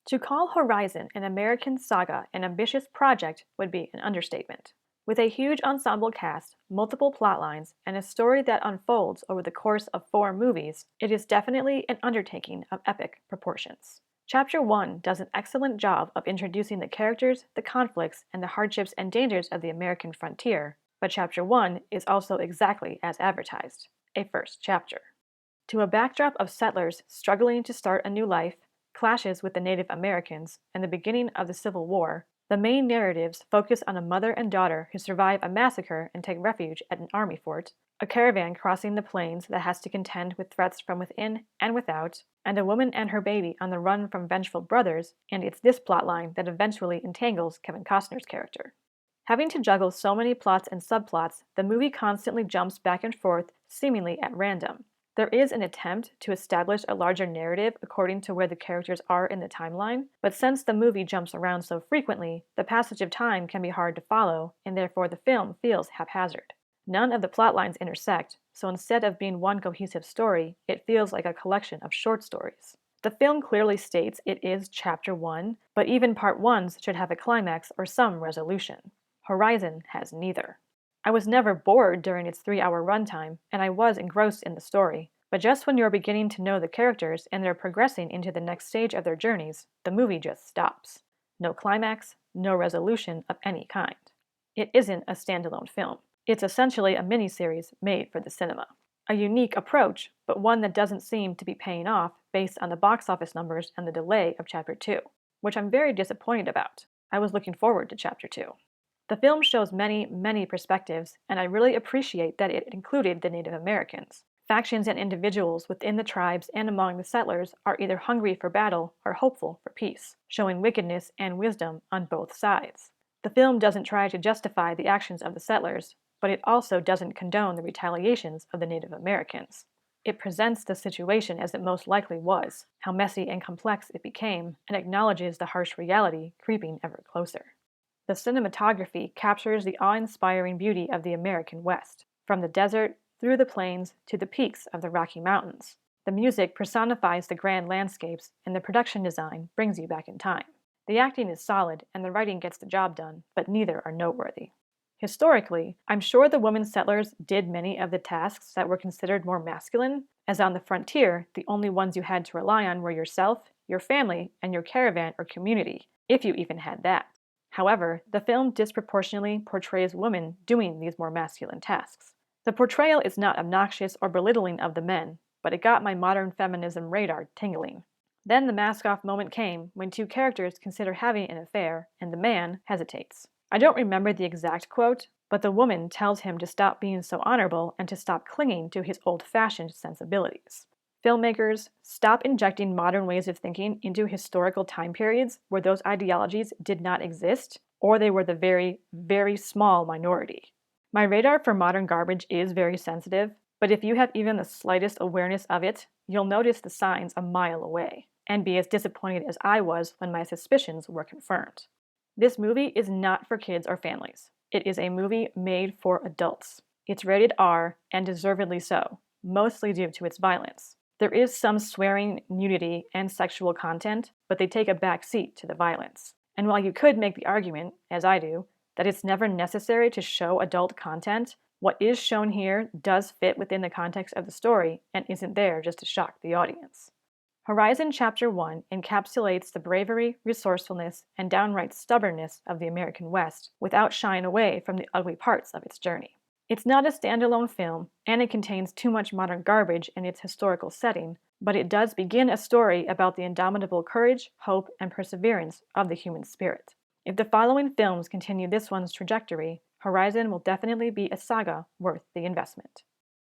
To call Horizon an American saga an ambitious project would be an understatement. With a huge ensemble cast, multiple plotlines, and a story that unfolds over the course of 4 movies, it is definitely an undertaking of epic proportions. Chapter 1 does an excellent job of introducing the characters, the conflicts, and the hardships and dangers of the American frontier, but Chapter 1 is also exactly as advertised, a first chapter. To a backdrop of settlers struggling to start a new life, clashes with the Native Americans, and the beginning of the Civil War, the main narratives focus on a mother and daughter who survive a massacre and take refuge at an army fort, a caravan crossing the plains that has to contend with threats from within and without, and a woman and her baby on the run from vengeful brothers, and it's this plotline that eventually entangles Kevin Costner's character. Having to juggle so many plots and subplots, the movie constantly jumps back and forth, seemingly at random. There is an attempt to establish a larger narrative according to where the characters are in the timeline, but since the movie jumps around so frequently, the passage of time can be hard to follow, and therefore the film feels haphazard. None of the plot lines intersect, so instead of being one cohesive story, it feels like a collection of short stories. The film clearly states it is Chapter 1, but even Part 1s should have a climax or some resolution. Horizon has neither. I was never bored during its 3-hour runtime, and I was engrossed in the story, but just when you're beginning to know the characters and they're progressing into the next stage of their journeys, the movie just stops. No climax, no resolution of any kind. It isn't a standalone film. It's essentially a miniseries made for the cinema. A unique approach, but one that doesn't seem to be paying off based on the box office numbers and the delay of Chapter 2, which I'm very disappointed about. I was looking forward to Chapter 2. The film shows many, many perspectives, and I really appreciate that it included the Native Americans. Factions and individuals within the tribes and among the settlers are either hungry for battle or hopeful for peace, showing wickedness and wisdom on both sides. The film doesn't try to justify the actions of the settlers, but it also doesn't condone the retaliations of the Native Americans. It presents the situation as it most likely was, how messy and complex it became, and acknowledges the harsh reality creeping ever closer. The cinematography captures the awe-inspiring beauty of the American West, from the desert, through the plains, to the peaks of the Rocky Mountains. The music personifies the grand landscapes, and the production design brings you back in time. The acting is solid, and the writing gets the job done, but neither are noteworthy. Historically, I'm sure the women settlers did many of the tasks that were considered more masculine, as on the frontier, the only ones you had to rely on were yourself, your family, and your caravan or community, if you even had that. However, the film disproportionately portrays women doing these more masculine tasks. The portrayal is not obnoxious or belittling of the men, but it got my modern feminism radar tingling. Then the mask-off moment came when 2 characters consider having an affair, and the man hesitates. I don't remember the exact quote, but the woman tells him to stop being so honorable and to stop clinging to his old-fashioned sensibilities. Filmmakers, stop injecting modern ways of thinking into historical time periods where those ideologies did not exist, or they were the very, very small minority. My radar for modern garbage is very sensitive, but if you have even the slightest awareness of it, you'll notice the signs a mile away, and be as disappointed as I was when my suspicions were confirmed. This movie is not for kids or families. It is a movie made for adults. It's rated R, and deservedly so, mostly due to its violence. There is some swearing, nudity, and sexual content, but they take a back seat to the violence. And while you could make the argument, as I do, that it's never necessary to show adult content, what is shown here does fit within the context of the story and isn't there just to shock the audience. Horizon Chapter 1 encapsulates the bravery, resourcefulness, and downright stubbornness of the American West without shying away from the ugly parts of its journey. It's not a standalone film, and it contains too much modern garbage in its historical setting, but it does begin a story about the indomitable courage, hope, and perseverance of the human spirit. If the following films continue this one's trajectory, Horizon will definitely be a saga worth the investment.